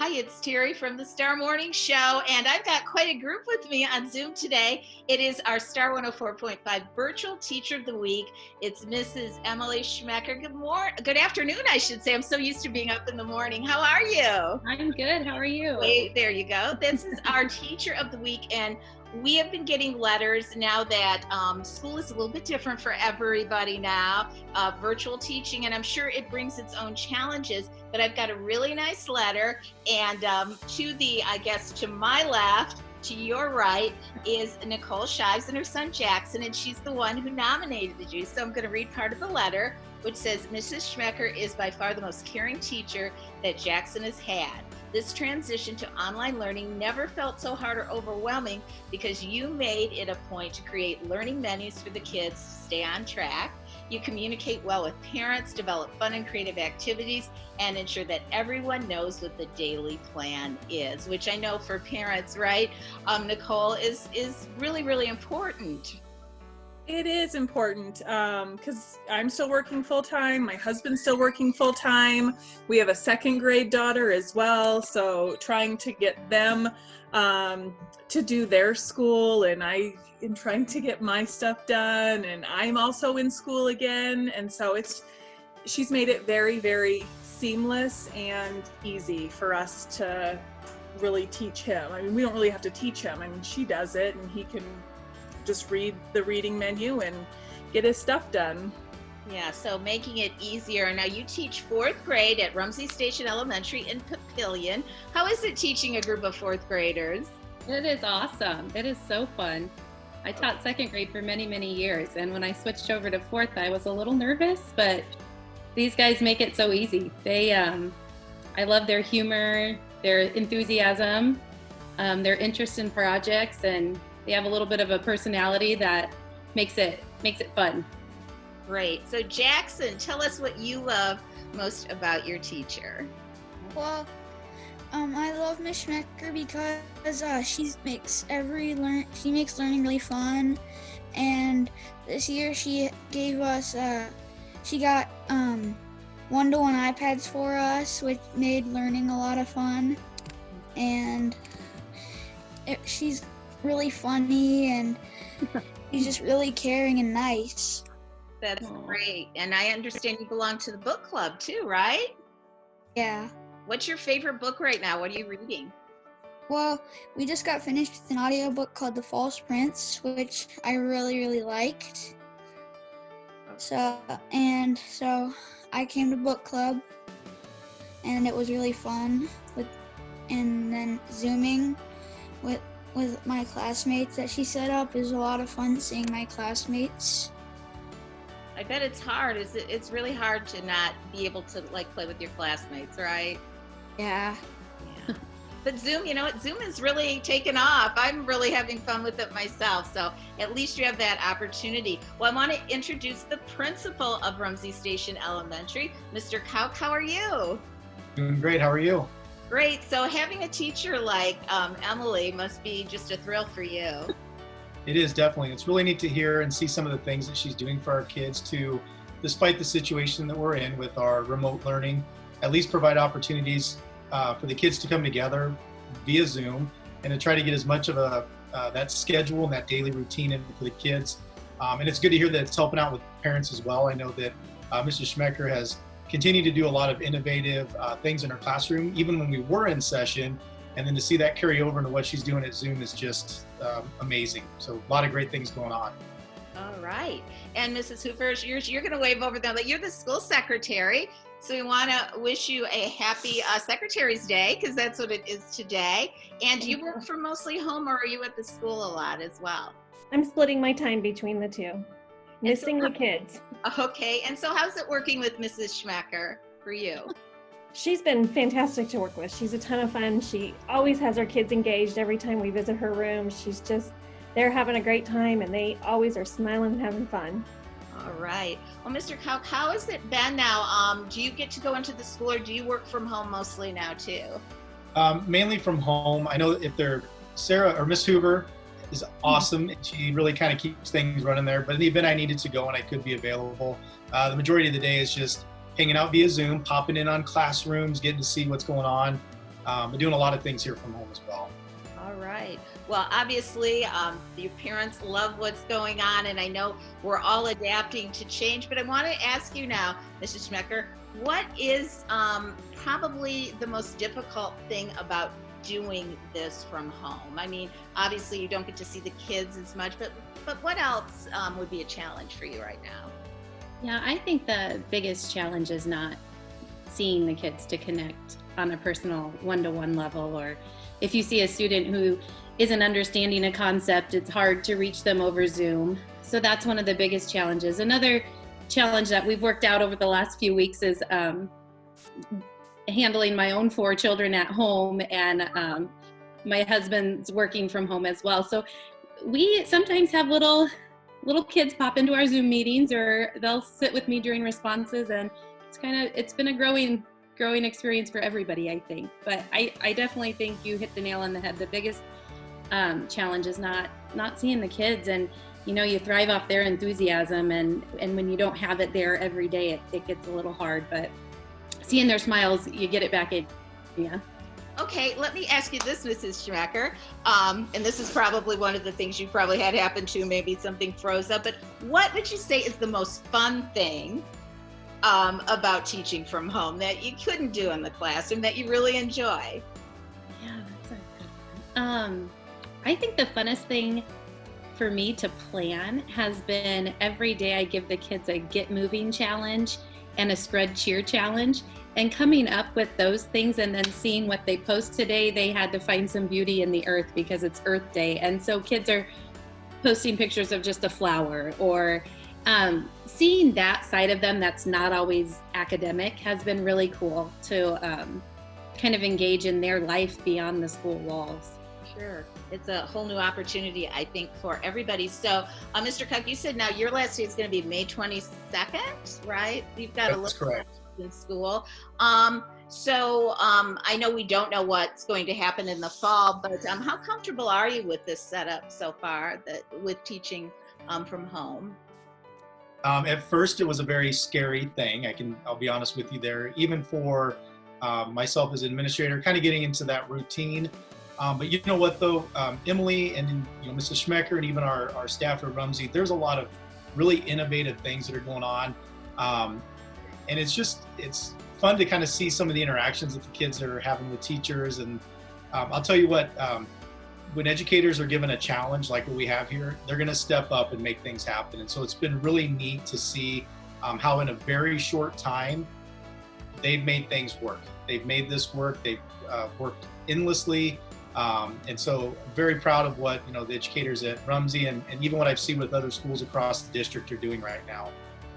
Hi, it's Terry from the Star Morning Show, and I've got quite a group with me on Zoom today. It is our Star 104.5 Virtual Teacher of the Week. It's Mrs. Emily Schmuecker. Good afternoon, I should say. I'm so used to being up in the morning. How are you? I'm good. How are you? Wait, there you go. This is our Teacher of the Week, and we have been getting letters now that school is a little bit different for everybody now, virtual teaching, and I'm sure it brings its own challenges, but I've got a really nice letter, and to my left, to your right, is Nicole Shives and her son Jackson, and she's the one who nominated you. So I'm going to read part of the letter, which says, Mrs. Schmuecker is by far the most caring teacher that Jackson has had. This transition to online learning never felt so hard or overwhelming because you made it a point to create learning menus for the kids to stay on track. You communicate well with parents, develop fun and creative activities, and ensure that everyone knows what the daily plan is, which I know for parents, right, Nicole, is really, really important. It is important because I'm still working full-time. My husband's still working full-time. We have a second grade daughter as well. So trying to get them to do their school, and I am trying to get my stuff done, and I'm also in school again. And so she's made it very, very seamless and easy for us to really teach him. I mean, we don't really have to teach him. I mean, she does it, and he can just read the reading menu and get his stuff done. Yeah, so making it easier. Now you teach fourth grade at Rumsey Station Elementary in Papillion. How is it teaching a group of fourth graders? It is awesome. It is so fun. I taught second grade for many, many years, and when I switched over to fourth, I was a little nervous, but these guys make it so easy. I love their humor, their enthusiasm, their interest in projects, and they have a little bit of a personality that makes it fun. Great. So Jackson, tell us what you love most about your teacher. Well, I love Miss Schmuecker because she makes learning really fun. And this year she gave us she got one-to-one iPads for us, which made learning a lot of fun. And she's really funny, and he's just really caring and nice. That's great. And I understand you belong to the book club too, right? Yeah. What's your favorite book right now? What are you reading? Well, we just got finished with an audiobook called The False Prince, which I really, really liked. So I came to book club, and it was really fun and then Zooming with my classmates that she set up is a lot of fun seeing my classmates. I bet it's hard. It's really hard to not be able to play with your classmates, right? Yeah. But Zoom, Zoom is really taken off. I'm really having fun with it myself. So at least you have that opportunity. Well, I want to introduce the principal of Rumsey Station Elementary, Mr. Kauk. How are you? Doing great. How are you? Great. So having a teacher like Emily must be just a thrill for you. It is, definitely. It's really neat to hear and see some of the things that she's doing for our kids to, despite the situation that we're in with our remote learning, at least provide opportunities for the kids to come together via Zoom and to try to get as much of that schedule and that daily routine in for the kids. And it's good to hear that it's helping out with parents as well. I know that Mr. Schmuecker has continue to do a lot of innovative things in her classroom, even when we were in session, and then to see that carry over into what she's doing at Zoom is just amazing. So a lot of great things going on. All right. And Mrs. Hoover, you're going to wave over there. You're the school secretary, so we want to wish you a happy Secretary's Day, because that's what it is today. And do you work from mostly home, or are you at the school a lot as well? I'm splitting my time between the two. Missing the kids. Okay, and so how's it working with Mrs. Schmuecker for you? She's been fantastic to work with. She's a ton of fun. She always has our kids engaged every time we visit her room. They're having a great time, and they always are smiling and having fun. All right. Well, Mr. Kauk, how has it been now? Do you get to go into the school, or do you work from home mostly now too? Mainly from home. I know if they're Sarah or Miss Hoover is awesome, and she really kind of keeps things running there. But in the event I needed to go and I could be available, the majority of the day is just hanging out via Zoom, popping in on classrooms, getting to see what's going on. but doing a lot of things here from home as well. All right. Well, obviously, your parents love what's going on, and I know we're all adapting to change. But I want to ask you now, Mrs. Schmuecker, what is probably the most difficult thing about doing this from home? I mean, obviously, you don't get to see the kids as much, but what else would be a challenge for you right now? Yeah, I think the biggest challenge is not seeing the kids to connect on a personal one-to-one level, or if you see a student who isn't understanding a concept, it's hard to reach them over Zoom. So that's one of the biggest challenges. Another challenge that we've worked out over the last few weeks is handling my own 4 children at home, and my husband's working from home as well. So we sometimes have little kids pop into our Zoom meetings, or they'll sit with me during responses, and it's been a growing experience for everybody, I think. But I definitely think you hit the nail on the head. The biggest challenge is not seeing the kids, and you thrive off their enthusiasm, and when you don't have it there every day, it gets a little hard. But seeing their smiles, you get it back in. Yeah. Okay, let me ask you this, Mrs. Schmuecker, and this is probably one of the things you probably had happen to, maybe something froze up, but what would you say is the most fun thing about teaching from home that you couldn't do in the classroom that you really enjoy? Yeah, that's a good one. I think the funnest thing for me to plan has been every day I give the kids a get moving challenge and a spread cheer challenge, and coming up with those things and then seeing what they post today. They had to find some beauty in the earth because it's Earth Day, and so kids are posting pictures of just a flower, or seeing that side of them that's not always academic has been really cool to kind of engage in their life beyond the school walls. Sure. It's a whole new opportunity, I think, for everybody. So, Mr. Cook, you said now your last day is going to be May 22nd, right? You've got a little correct. In school. So I know we don't know what's going to happen in the fall, but how comfortable are you with this setup so far, with teaching from home? At first, it was a very scary thing. I'll be honest with you there, even for myself as an administrator, kind of getting into that routine. But you know what, though, Emily and Mrs. Schmuecker and even our staff at Rumsey, there's a lot of really innovative things that are going on. And it's fun to kind of see some of the interactions that the kids are having with teachers. And I'll tell you what, when educators are given a challenge like what we have here, they're going to step up and make things happen. And so it's been really neat to see how in a very short time, they've made things work. They've made this work. They've worked endlessly. And so I'm very proud of what, the educators at Rumsey and even what I've seen with other schools across the district are doing right now.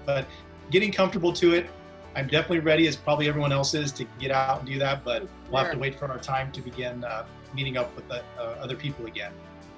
But getting comfortable to it, I'm definitely ready, as probably everyone else is, to get out and do that, but we'll have to wait for our time to begin meeting up with other people again.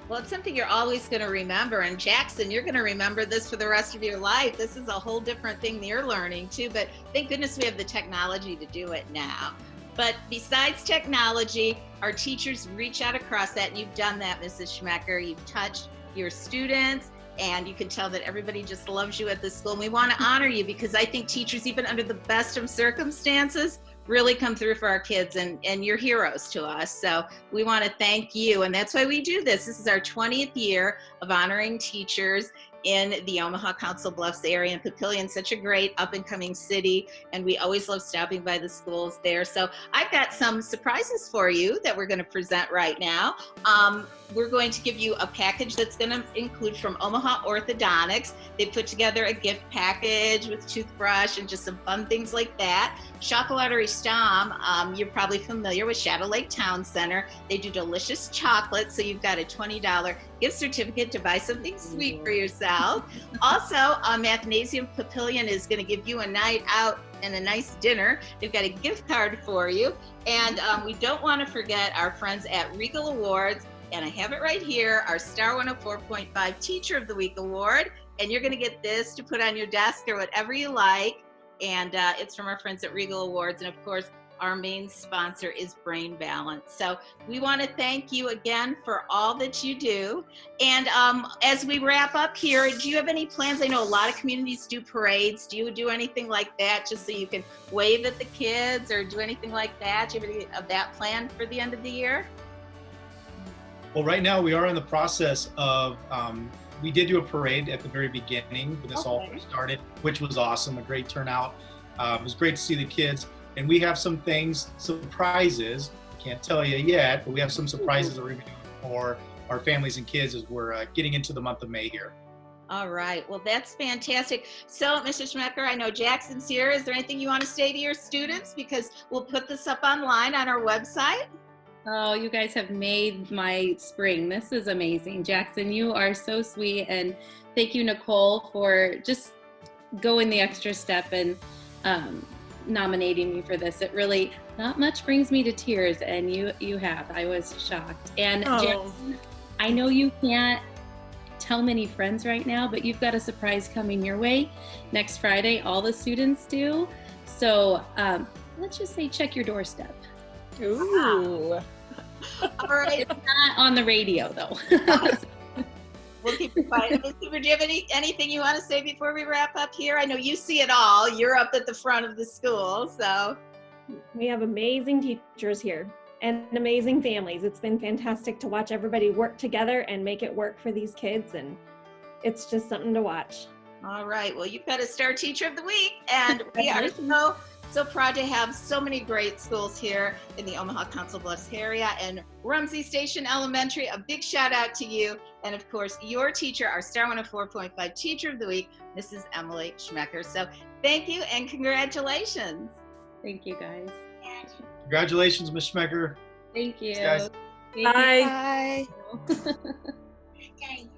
Well, it's something you're always going to remember. And Jackson, you're going to remember this for the rest of your life. This is a whole different thing that you're learning too, but thank goodness we have the technology to do it now. But besides technology, our teachers reach out across that, and you've done that, Mrs. Schmuecker. You've touched your students, and you can tell that everybody just loves you at this school. And we want to honor you, because I think teachers, even under the best of circumstances, really come through for our kids, and you're heroes to us. So we want to thank you. And that's why we do this. This is our 20th year of honoring teachers in the Omaha Council Bluffs area, and Papillion, such a great up and coming city, and we always love stopping by the schools there. So I've got some surprises for you that we're going to present right now. We're going to give you a package that's going to include from Omaha Orthodontics. They put together a gift package with toothbrush and just some fun things like that. Chocolaterie Stom, you're probably familiar with Shadow Lake Town Center. They do delicious chocolate, so you've got a $20 gift certificate to buy something sweet for yourself. Also, Mathnasium Papillion is going to give you a night out and a nice dinner. They've got a gift card for you. And we don't want to forget our friends at Regal Awards. And I have it right here, our Star 104.5 Teacher of the Week Award. And you're going to get this to put on your desk or whatever you like. And it's from our friends at Regal Awards. And of course, our main sponsor is Brain Balance. So we want to thank you again for all that you do. And as we wrap up here, do you have any plans? I know a lot of communities do parades. Do you do anything like that just so you can wave at the kids or do anything like that? Do you have any of that planned for the end of the year? Well, right now we are in the process of, we did do a parade at the very beginning when this all first started, which was awesome, a great turnout. It was great to see the kids. And we have some things, surprises, can't tell you yet, but we have some surprises that we're going to do for our families and kids as we're getting into the month of May here. All right. Well, that's fantastic. So, Mr. Schmuecker, I know Jackson's here. Is there anything you want to say to your students? Because we'll put this up online on our website. Oh, you guys have made my spring. This is amazing. Jackson, you are so sweet. And thank you, Nicole, for just going the extra step and nominating me for this. It really, not much brings me to tears, and you have. I was shocked. And Jackson, I know you can't tell many friends right now, but you've got a surprise coming your way next Friday. All the students do. So let's just say check your doorstep. Ooh. All right. It's not on the radio, though. We'll keep it quiet. Ms. Cooper, do you have anything you want to say before we wrap up here? I know you see it all. You're up at the front of the school, so. We have amazing teachers here and amazing families. It's been fantastic to watch everybody work together and make it work for these kids, and it's just something to watch. All right. Well, you've got a Star Teacher of the Week, and we are so proud to have so many great schools here in the Omaha Council Bluffs area and Rumsey Station Elementary. A big shout out to you. And of course, your teacher, our Star 104.5 Teacher of the Week, Mrs. Emily Schmuecker. So thank you and congratulations. Thank you, guys. Congratulations, Ms. Schmuecker. Thank you. Thanks, guys. Thank you. Bye. Bye.